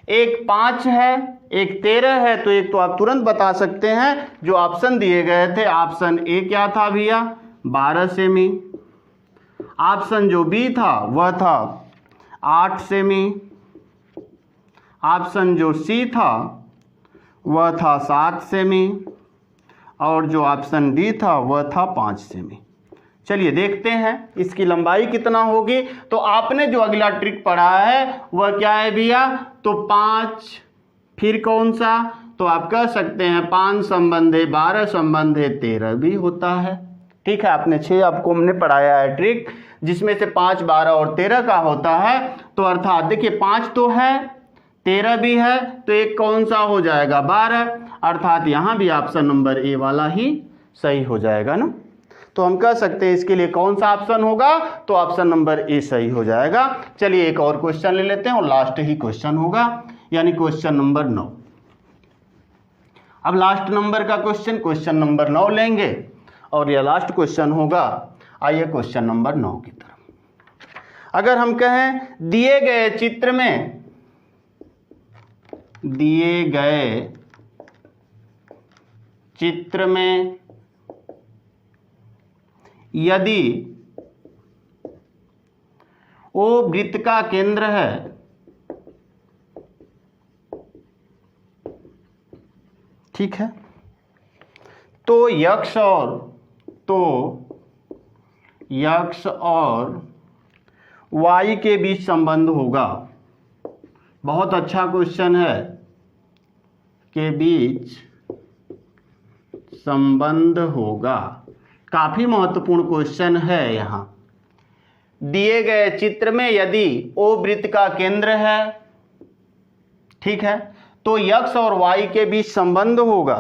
एक 5 है एक 13 है, तो एक तो आप तुरंत बता सकते हैं जो ऑप्शन दिए गए थे, ऑप्शन ए क्या था भैया 12 सेमी, ऑप्शन जो बी था वह था 8 सेमी, ऑप्शन जो सी था वह था 7 सेमी, और जो ऑप्शन डी था वह था 5 सेमी। चलिए देखते हैं इसकी लंबाई कितना होगी। तो आपने जो अगला ट्रिक पढ़ा है वह क्या है भैया, तो 5 फिर कौन सा, तो आप कह सकते हैं 5 संबंधे 12 संबंधे 13 भी होता है, ठीक है। आपने 6 आपको हमने पढ़ाया है ट्रिक, जिसमें से 5 12 और 13 का होता है। तो अर्थात देखिए 5 तो है 13 भी है, तो एक कौन सा हो जाएगा 12, अर्थात यहाँ भी ऑप्शन नंबर ए वाला ही सही हो जाएगा ना। तो हम कह सकते हैं इसके लिए कौन सा ऑप्शन होगा, तो ऑप्शन नंबर ए सही हो जाएगा। चलिए एक और क्वेश्चन ले लेते हैं और लास्ट ही क्वेश्चन होगा, यानी क्वेश्चन नंबर 9। अब लास्ट नंबर का क्वेश्चन नंबर 9 लेंगे और यह लास्ट क्वेश्चन होगा। आइए क्वेश्चन नंबर 9 की तरफ। अगर हम कहें दिए गए चित्र में यदि O वृत्त का केंद्र है, ठीक है। तो यक्स और वाई के बीच संबंध होगा। बहुत अच्छा क्वेश्चन है, के बीच संबंध होगा, काफी महत्वपूर्ण क्वेश्चन है। यहाँ दिए गए चित्र में यदि ओ वृत्त का केंद्र है, ठीक है, तो यक्स और वाई के बीच संबंध होगा।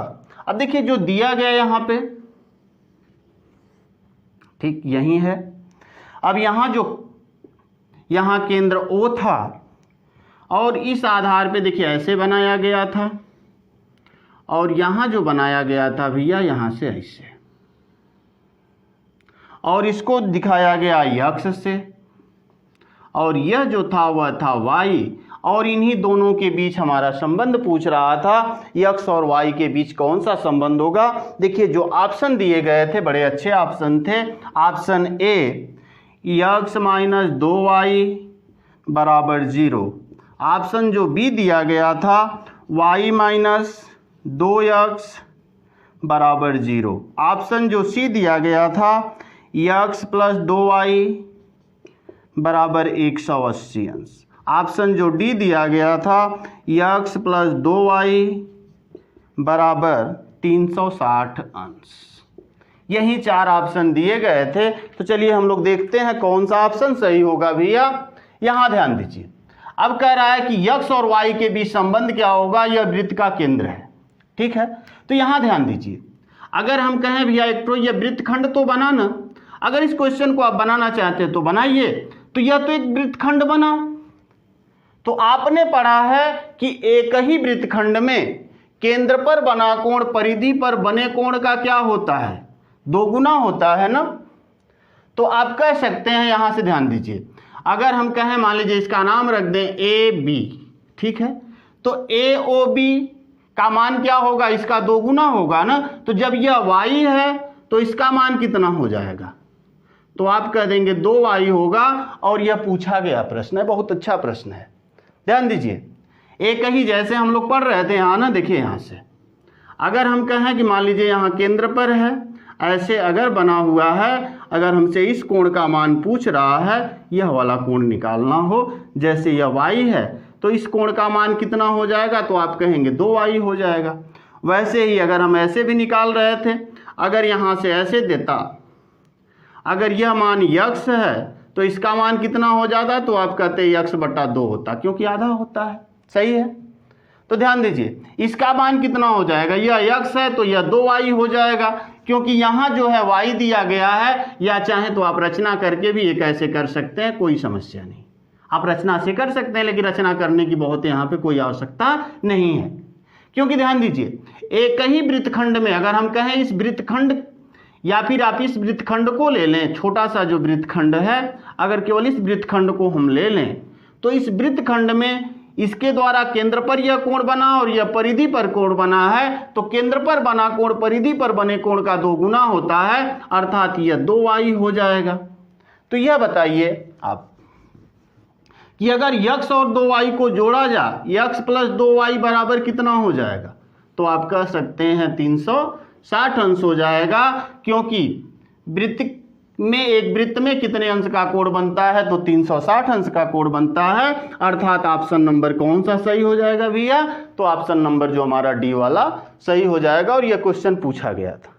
अब देखिए जो दिया गया यहां पे, ठीक यही है। अब यहां केंद्र ओ था और इस आधार पे देखिए ऐसे बनाया गया था, और यहां जो बनाया गया था भैया यहां से ऐसे, और इसको दिखाया गया यक्स से, और यह जो था वह था वाई, और इन्हीं दोनों के बीच हमारा संबंध पूछ रहा था, यक्स और वाई के बीच कौन सा संबंध होगा। देखिए जो ऑप्शन दिए गए थे बड़े अच्छे ऑप्शन थे। Option A x minus 2y बराबर 0। ऑप्शन जो बी दिया गया था y माइनस 2x बराबर 0। ऑप्शन जो सी दिया गया था यक्स प्लस 2y बराबर 180 अंश। ऑप्शन जो डी दिया गया था यक्स प्लस 2y बराबर 360 अंश। यही 4 ऑप्शन दिए गए थे। तो चलिए हम लोग देखते हैं कौन सा ऑप्शन सही होगा भैया। यहाँ ध्यान दीजिए, अब कह रहा है कि यक्स और वाई के बीच संबंध क्या होगा, यह वृत्त का केंद्र है, ठीक है। तो यहाँ ध्यान दीजिए, अगर हम कहें भैया एक तो यह वृत्तखंड तो बनाना, अगर इस क्वेश्चन को आप बनाना चाहते हैं तो बनाइए। तो यह तो एक वृत्तखंड बना, तो आपने पढ़ा है कि एक ही वृत्तखंड में केंद्र पर बना कोण परिधि पर बने कोण का क्या होता है, 2 गुना होता है ना। तो आप कह सकते हैं, यहां से ध्यान दीजिए, अगर हम कहें मान लीजिए इसका नाम रख दें ए बी, ठीक है, तो ए ओ बी का मान क्या होगा, इसका 2 गुना होगा ना। तो जब यह वाई है तो इसका मान कितना हो जाएगा, तो आप कह देंगे 2y होगा। और यह पूछा गया प्रश्न है, बहुत अच्छा प्रश्न है, ध्यान दीजिए। एक ही जैसे हम लोग पढ़ रहे थे यहाँ ना, देखिए यहाँ से अगर हम कहें कि मान लीजिए यहाँ केंद्र पर है, ऐसे अगर बना हुआ है, अगर हमसे इस कोण का मान पूछ रहा है, यह वाला कोण निकालना हो, जैसे यह y है तो इस कोण का मान कितना हो जाएगा, तो आप कहेंगे 2y हो जाएगा। वैसे ही अगर हम ऐसे भी निकाल रहे थे, अगर यहाँ से ऐसे देता, अगर यह मान यक्स है तो इसका मान कितना हो जाता, तो आप कहते यक्स बटा 2 होता, क्योंकि आधा होता है, सही है। तो ध्यान दीजिए, इसका मान कितना हो जाएगा, यह यक्स है तो यह 2y हो जाएगा, क्योंकि यहाँ जो है y दिया गया है। या चाहे तो आप रचना करके भी एक ऐसे कर सकते हैं, कोई समस्या नहीं, आप रचना से कर सकते हैं, लेकिन रचना करने की बहुत यहाँ पे कोई आवश्यकता नहीं है। क्योंकि ध्यान दीजिए, एक ही वृत्तखंड में अगर हम कहें इस वृत्तखंड, या फिर आप इस वृत्तखंड को ले लें, छोटा सा जो वृत्तखंड है, अगर केवल इस वृत्तखंड को हम ले लें, तो इस वृत्तखंड में इसके द्वारा केंद्र पर यह कोण बना और यह परिधि पर कोण बना है, तो केंद्र पर बना कोण परिधि पर बने कोण का 2 गुना होता है, अर्थात यह 2y हो जाएगा। तो यह बताइए आप कि अगर यक्स और 2y को जोड़ा जाए, यक्स प्लस 2y बराबर कितना हो जाएगा, तो आप कह सकते हैं 360 अंश हो जाएगा। क्योंकि वृत्त में, एक वृत्त में कितने अंश का कोण बनता है, तो 360 अंश का कोण बनता है, अर्थात ऑप्शन नंबर कौन सा सही हो जाएगा भैया, तो ऑप्शन नंबर जो हमारा डी वाला सही हो जाएगा। और यह क्वेश्चन पूछा गया था।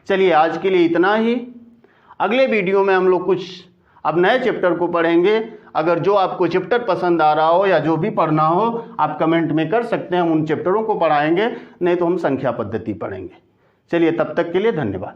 चलिए आज के लिए इतना ही। अगले वीडियो में हम लोग कुछ अब नए चैप्टर को पढ़ेंगे। अगर जो आपको चैप्टर पसंद आ रहा हो या जो भी पढ़ना हो, आप कमेंट में कर सकते हैं, हम उन चैप्टरों को पढ़ाएंगे, नहीं तो हम संख्या पद्धति पढ़ेंगे। चलिए तब तक के लिए धन्यवाद।